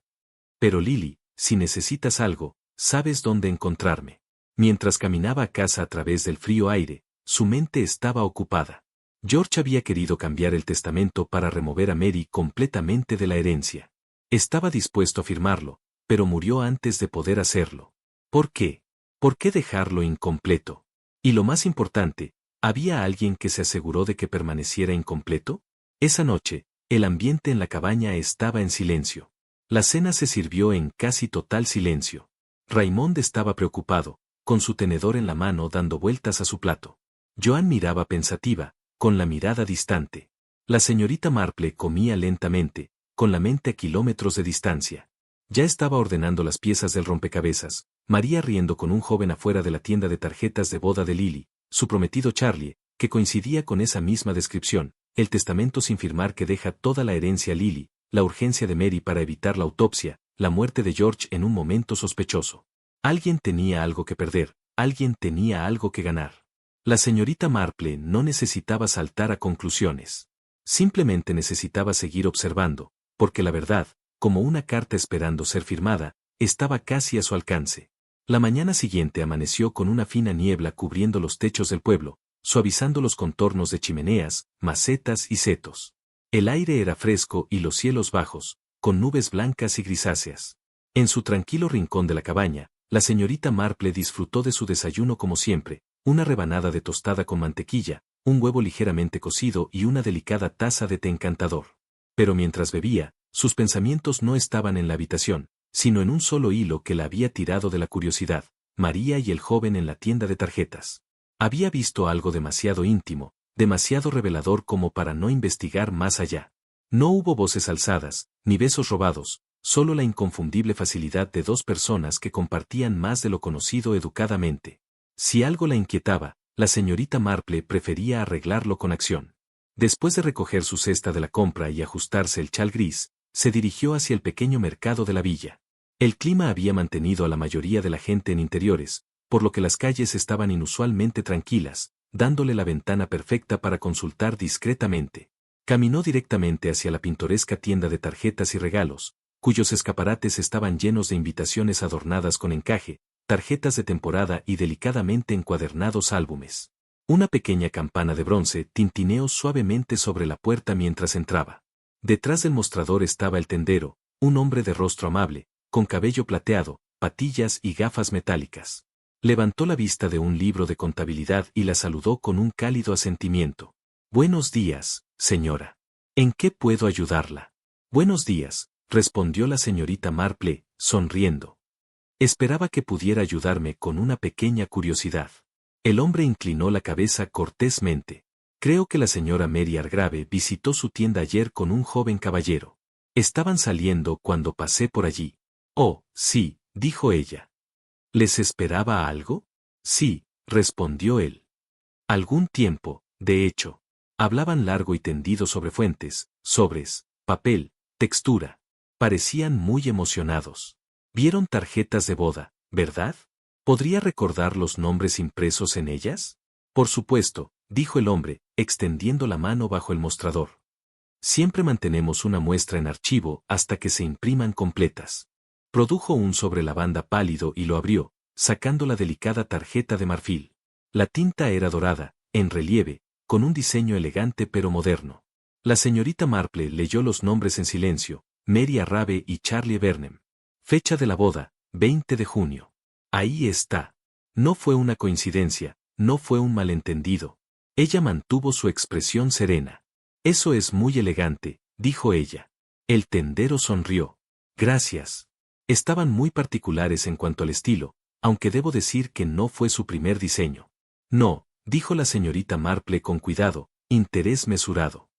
Pero Lily, si necesitas algo, sabes dónde encontrarme. Mientras caminaba a casa a través del frío aire, su mente estaba ocupada. George había querido cambiar el testamento para remover a Mary completamente de la herencia. Estaba dispuesto a firmarlo, pero murió antes de poder hacerlo. ¿Por qué? ¿Por qué dejarlo incompleto? Y lo más importante, ¿había alguien que se aseguró de que permaneciera incompleto? Esa noche, el ambiente en la cabaña estaba en silencio. La cena se sirvió en casi total silencio. Raymond estaba preocupado, con su tenedor en la mano dando vueltas a su plato. Joan miraba pensativa, con la mirada distante. La señorita Marple comía lentamente, con la mente a kilómetros de distancia. Ya estaba ordenando las piezas del rompecabezas, María riendo con un joven afuera de la tienda de tarjetas de boda de Lily, su prometido Charlie, que coincidía con esa misma descripción, el testamento sin firmar que deja toda la herencia a Lily, la urgencia de Mary para evitar la autopsia, la muerte de George en un momento sospechoso. Alguien tenía algo que perder, alguien tenía algo que ganar. La señorita Marple no necesitaba saltar a conclusiones. Simplemente necesitaba seguir observando, porque la verdad, como una carta esperando ser firmada, estaba casi a su alcance. La mañana siguiente amaneció con una fina niebla cubriendo los techos del pueblo, suavizando los contornos de chimeneas, macetas y setos. El aire era fresco y los cielos bajos, con nubes blancas y grisáceas. En su tranquilo rincón de la cabaña, la señorita Marple disfrutó de su desayuno como siempre, una rebanada de tostada con mantequilla, un huevo ligeramente cocido y una delicada taza de té encantador. Pero mientras bebía, sus pensamientos no estaban en la habitación, sino en un solo hilo que la había tirado de la curiosidad, María y el joven en la tienda de tarjetas. Había visto algo demasiado íntimo, demasiado revelador como para no investigar más allá. No hubo voces alzadas, ni besos robados, solo la inconfundible facilidad de dos personas que compartían más de lo conocido educadamente. Si algo la inquietaba, la señorita Marple prefería arreglarlo con acción. Después de recoger su cesta de la compra y ajustarse el chal gris, se dirigió hacia el pequeño mercado de la villa. El clima había mantenido a la mayoría de la gente en interiores, por lo que las calles estaban inusualmente tranquilas, dándole la ventana perfecta para consultar discretamente. Caminó directamente hacia la pintoresca tienda de tarjetas y regalos, cuyos escaparates estaban llenos de invitaciones adornadas con encaje, tarjetas de temporada y delicadamente encuadernados álbumes. Una pequeña campana de bronce tintineó suavemente sobre la puerta mientras entraba. Detrás del mostrador estaba el tendero, un hombre de rostro amable, con cabello plateado, patillas y gafas metálicas. Levantó la vista de un libro de contabilidad y la saludó con un cálido asentimiento. «Buenos días, señora. ¿En qué puedo ayudarla?» «Buenos días», respondió la señorita Marple, sonriendo. Esperaba que pudiera ayudarme con una pequeña curiosidad. El hombre inclinó la cabeza cortésmente. «Creo que la señora Mary Hargrave visitó su tienda ayer con un joven caballero. Estaban saliendo cuando pasé por allí». «Oh, sí», dijo ella. ¿Les esperaba algo?» «Sí», respondió él. Algún tiempo, de hecho. Hablaban largo y tendido sobre fuentes, sobres, papel, textura. Parecían muy emocionados. Vieron tarjetas de boda, ¿verdad? ¿Podría recordar los nombres impresos en ellas? Por supuesto, dijo el hombre, extendiendo la mano bajo el mostrador. Siempre mantenemos una muestra en archivo hasta que se impriman completas. Produjo un sobre lavanda pálido y lo abrió, sacando la delicada tarjeta de marfil. La tinta era dorada, en relieve, con un diseño elegante pero moderno. La señorita Marple leyó los nombres en silencio, Mary Hargrave y Charlie Vernem. Fecha de la boda, 20 de junio. Ahí está. No fue una coincidencia, no fue un malentendido. Ella mantuvo su expresión serena. Eso es muy elegante, dijo ella. El tendero sonrió. Gracias. Estaban muy particulares en cuanto al estilo, aunque debo decir que no fue su primer diseño. No, dijo la señorita Marple con cuidado, interés mesurado.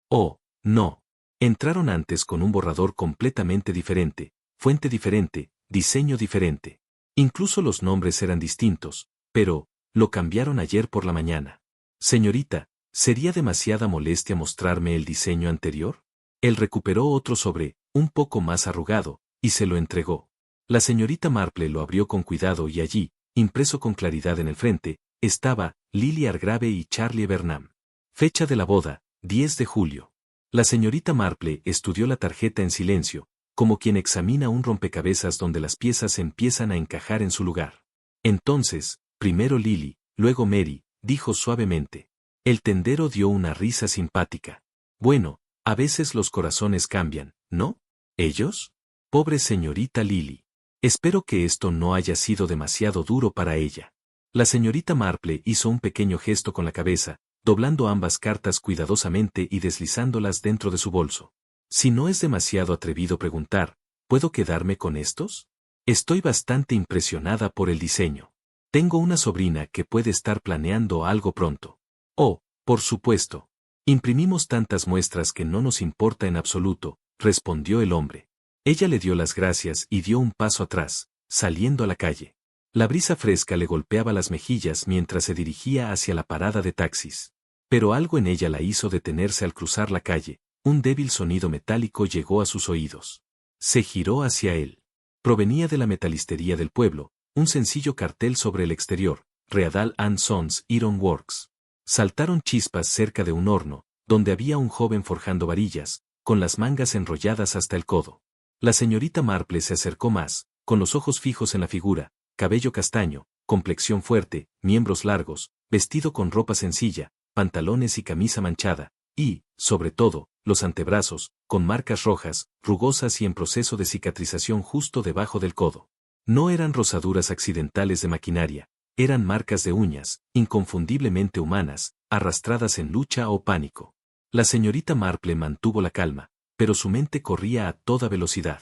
Oh, no. Entraron antes con un borrador completamente diferente, fuente diferente, diseño diferente. Incluso los nombres eran distintos, pero, lo cambiaron ayer por la mañana. Señorita, ¿sería demasiada molestia mostrarme el diseño anterior? Él recuperó otro sobre, un poco más arrugado, y se lo entregó. La señorita Marple lo abrió con cuidado y allí, impreso con claridad en el frente, estaba Lily Hargrave y Charlie Vernem. Fecha de la boda, 10 de julio. La señorita Marple estudió la tarjeta en silencio, como quien examina un rompecabezas donde las piezas empiezan a encajar en su lugar. Entonces, primero Lily, luego Mary, dijo suavemente. El tendero dio una risa simpática. Bueno, a veces los corazones cambian, ¿no? ¿Ellos? Pobre señorita Lily. Espero que esto no haya sido demasiado duro para ella. La señorita Marple hizo un pequeño gesto con la cabeza, doblando ambas cartas cuidadosamente y deslizándolas dentro de su bolso. Si no es demasiado atrevido preguntar, ¿puedo quedarme con estos? Estoy bastante impresionada por el diseño. Tengo una sobrina que puede estar planeando algo pronto. Oh, por supuesto. Imprimimos tantas muestras que no nos importa en absoluto, respondió el hombre. Ella le dio las gracias y dio un paso atrás, saliendo a la calle. La brisa fresca le golpeaba las mejillas mientras se dirigía hacia la parada de taxis. Pero algo en ella la hizo detenerse al cruzar la calle. Un débil sonido metálico llegó a sus oídos. Se giró hacia él. Provenía de la metalistería del pueblo, un sencillo cartel sobre el exterior, Readal & Sons Iron Works. Saltaron chispas cerca de un horno, donde había un joven forjando varillas, con las mangas enrolladas hasta el codo. La señorita Marple se acercó más, con los ojos fijos en la figura, cabello castaño, complexión fuerte, miembros largos, vestido con ropa sencilla, pantalones y camisa manchada, y, sobre todo, los antebrazos, con marcas rojas, rugosas y en proceso de cicatrización justo debajo del codo. No eran rosaduras accidentales de maquinaria, eran marcas de uñas, inconfundiblemente humanas, arrastradas en lucha o pánico. La señorita Marple mantuvo la calma, pero su mente corría a toda velocidad.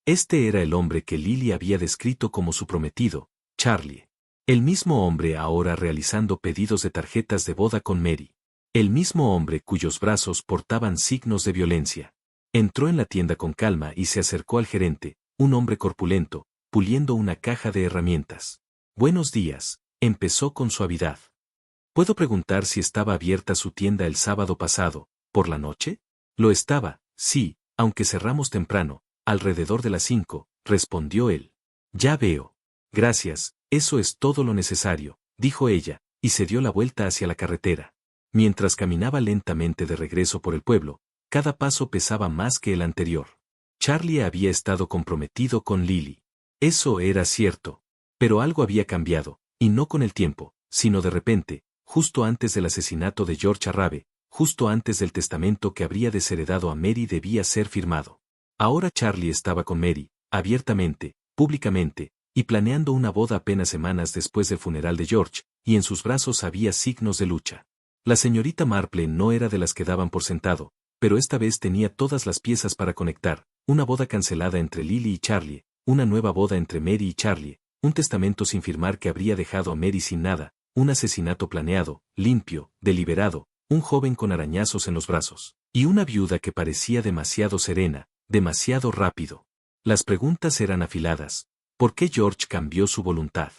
Este era el hombre que Lily había descrito como su prometido, Charlie. El mismo hombre ahora realizando pedidos de tarjetas de boda con Mary. El mismo hombre cuyos brazos portaban signos de violencia. Entró en la tienda con calma y se acercó al gerente, un hombre corpulento, puliendo una caja de herramientas. Buenos días, empezó con suavidad. ¿Puedo preguntar si estaba abierta su tienda el sábado pasado, por la noche? Lo estaba, sí, aunque cerramos temprano, alrededor de las 5, respondió él. Ya veo. Gracias, eso es todo lo necesario, dijo ella, y se dio la vuelta hacia la carretera. Mientras caminaba lentamente de regreso por el pueblo, cada paso pesaba más que el anterior. Charlie había estado comprometido con Lily. Eso era cierto. Pero algo había cambiado, y no con el tiempo, sino de repente, justo antes del asesinato de George Arrabe, justo antes del testamento que habría desheredado a Mary debía ser firmado. Ahora Charlie estaba con Mary, abiertamente, públicamente, y planeando una boda apenas semanas después del funeral de George, y en sus brazos había signos de lucha. La señorita Marple no era de las que daban por sentado, pero esta vez tenía todas las piezas para conectar, una boda cancelada entre Lily y Charlie, una nueva boda entre Mary y Charlie, un testamento sin firmar que habría dejado a Mary sin nada, un asesinato planeado, limpio, deliberado, un joven con arañazos en los brazos, y una viuda que parecía demasiado serena, demasiado rápido. Las preguntas eran afiladas. ¿Por qué George cambió su voluntad?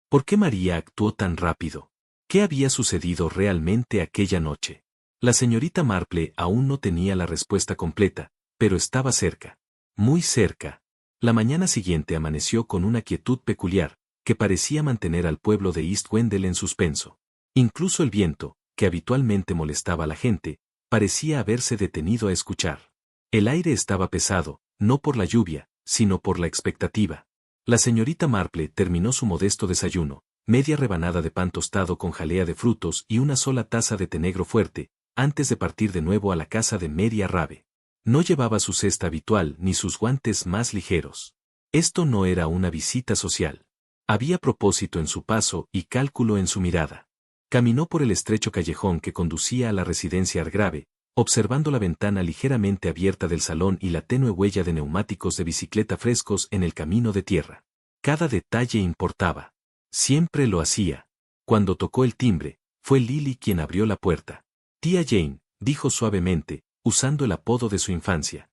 ¿Por qué María actuó tan rápido? ¿Qué había sucedido realmente aquella noche? La señorita Marple aún no tenía la respuesta completa, pero estaba cerca. Muy cerca. La mañana siguiente amaneció con una quietud peculiar, que parecía mantener al pueblo de East Wendell en suspenso. Incluso el viento, que habitualmente molestaba a la gente, parecía haberse detenido a escuchar. El aire estaba pesado, no por la lluvia, sino por la expectativa. La señorita Marple terminó su modesto desayuno, media rebanada de pan tostado con jalea de frutos y una sola taza de té negro fuerte, antes de partir de nuevo a la casa de Mary Arrabe. No llevaba su cesta habitual ni sus guantes más ligeros. Esto no era una visita social. Había propósito en su paso y cálculo en su mirada. Caminó por el estrecho callejón que conducía a la residencia Argrave, observando la ventana ligeramente abierta del salón y la tenue huella de neumáticos de bicicleta frescos en el camino de tierra. Cada detalle importaba. Siempre lo hacía. Cuando tocó el timbre, fue Lily quien abrió la puerta. Tía Jane, dijo suavemente, usando el apodo de su infancia.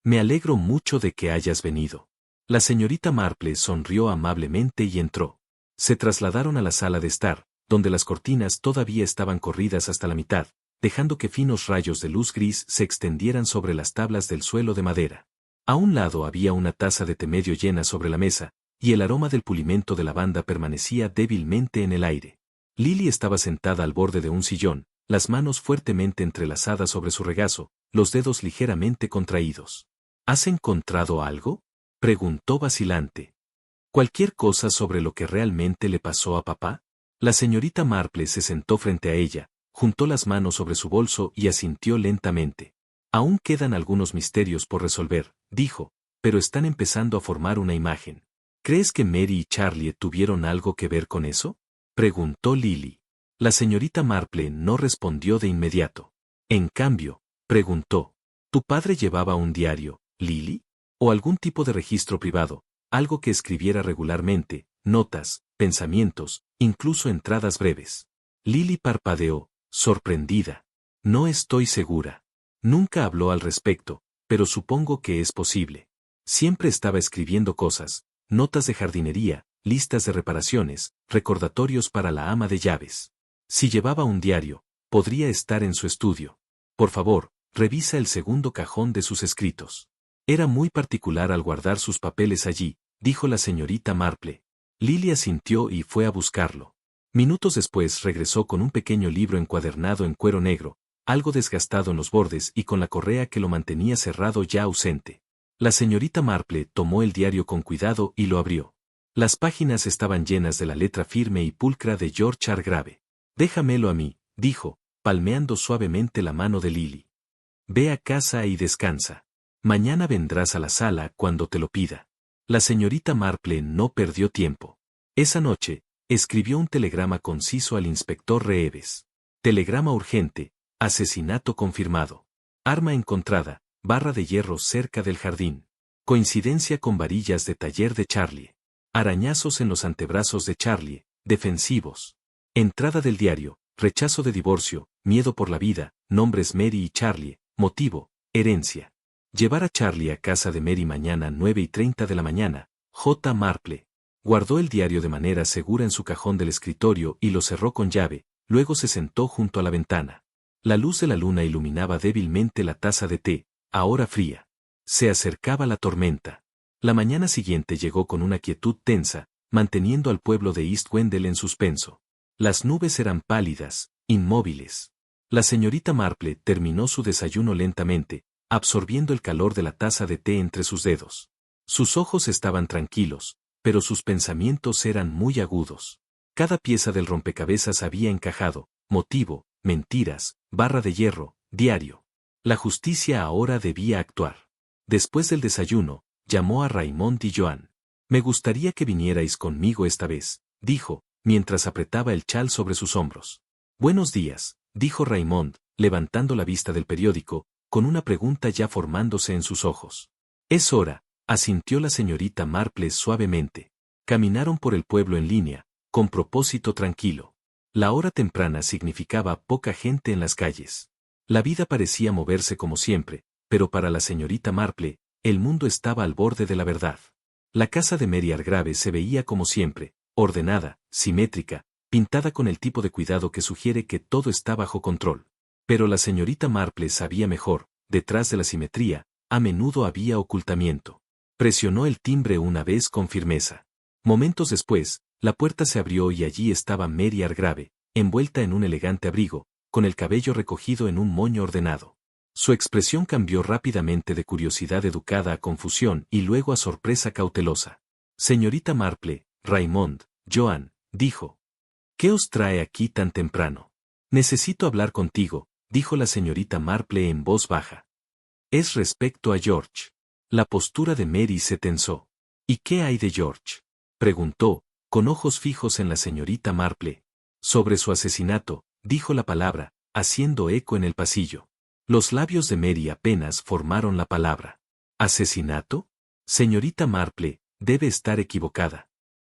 Me alegro mucho de que hayas venido. La señorita Marple sonrió amablemente y entró. Se trasladaron a la sala de estar, donde las cortinas todavía estaban corridas hasta la mitad, dejando que finos rayos de luz gris se extendieran sobre las tablas del suelo de madera. A un lado había una taza de té medio llena sobre la mesa, y el aroma del pulimento de lavanda permanecía débilmente en el aire. Lily estaba sentada al borde de un sillón, las manos fuertemente entrelazadas sobre su regazo, los dedos ligeramente contraídos. ¿Has encontrado algo?, preguntó vacilante. ¿Cualquier cosa sobre lo que realmente le pasó a papá? La señorita Marple se sentó frente a ella, juntó las manos sobre su bolso y asintió lentamente. Aún quedan algunos misterios por resolver, dijo, pero están empezando a formar una imagen. ¿Crees que Mary y Charlie tuvieron algo que ver con eso? preguntó Lily. La señorita Marple no respondió de inmediato. En cambio, preguntó, ¿tu padre llevaba un diario, Lily? ¿O algún tipo de registro privado, algo que escribiera regularmente, notas, pensamientos, incluso entradas breves? Lily parpadeó, sorprendida. No estoy segura. Nunca habló al respecto, pero supongo que es posible. Siempre estaba escribiendo cosas, notas de jardinería, listas de reparaciones, recordatorios para la ama de llaves. Si llevaba un diario, podría estar en su estudio. Por favor, revisa el segundo cajón de sus escritos. Era muy particular al guardar sus papeles allí, dijo la señorita Marple. Lily asintió y fue a buscarlo. Minutos después regresó con un pequeño libro encuadernado en cuero negro, algo desgastado en los bordes y con la correa que lo mantenía cerrado ya ausente. La señorita Marple tomó el diario con cuidado y lo abrió. Las páginas estaban llenas de la letra firme y pulcra de George Argrave. Déjamelo a mí, dijo, palmeando suavemente la mano de Lily. Ve a casa y descansa. Mañana vendrás a la sala cuando te lo pida. La señorita Marple no perdió tiempo. Esa noche, escribió un telegrama conciso al inspector Reeves. Telegrama urgente, asesinato confirmado. Arma encontrada, barra de hierro cerca del jardín. Coincidencia con varillas de taller de Charlie. Arañazos en los antebrazos de Charlie, defensivos. Entrada del diario, rechazo de divorcio, miedo por la vida, nombres Mary y Charlie, motivo, herencia. Llevar a Charlie a casa de Mary mañana 9:30 de la mañana, J. Marple. Guardó el diario de manera segura en su cajón del escritorio y lo cerró con llave, luego se sentó junto a la ventana. La luz de la luna iluminaba débilmente la taza de té, ahora fría. Se acercaba la tormenta. La mañana siguiente llegó con una quietud tensa, manteniendo al pueblo de East Wendell en suspenso. Las nubes eran pálidas, inmóviles. La señorita Marple terminó su desayuno lentamente, absorbiendo el calor de la taza de té entre sus dedos. Sus ojos estaban tranquilos, pero sus pensamientos eran muy agudos. Cada pieza del rompecabezas había encajado, motivo, mentiras, barra de hierro, diario. La justicia ahora debía actuar. Después del desayuno, llamó a Raymond y Joan. Me gustaría que vinierais conmigo esta vez, dijo, mientras apretaba el chal sobre sus hombros. Buenos días, dijo Raymond, levantando la vista del periódico, con una pregunta ya formándose en sus ojos. Es hora, asintió la señorita Marple suavemente. Caminaron por el pueblo en línea, con propósito tranquilo. La hora temprana significaba poca gente en las calles. La vida parecía moverse como siempre, pero para la señorita Marple, el mundo estaba al borde de la verdad. La casa de Mary Argrave se veía como siempre, ordenada, simétrica, pintada con el tipo de cuidado que sugiere que todo está bajo control. Pero la señorita Marple sabía mejor, detrás de la simetría, a menudo había ocultamiento. Presionó el timbre una vez con firmeza. Momentos después, la puerta se abrió y allí estaba Mary Argrave, envuelta en un elegante abrigo, con el cabello recogido en un moño ordenado. Su expresión cambió rápidamente de curiosidad educada a confusión y luego a sorpresa cautelosa. Señorita Marple, Raymond, Joan, dijo. ¿Qué os trae aquí tan temprano? Necesito hablar contigo, dijo la señorita Marple en voz baja. Es respecto a George. La postura de Mary se tensó. ¿Y qué hay de George? Preguntó, con ojos fijos en la señorita Marple. Sobre su asesinato, dijo la palabra, haciendo eco en el pasillo. Los labios de Mary apenas formaron la palabra. ¿Asesinato? Señorita Marple, debe estar equivocada.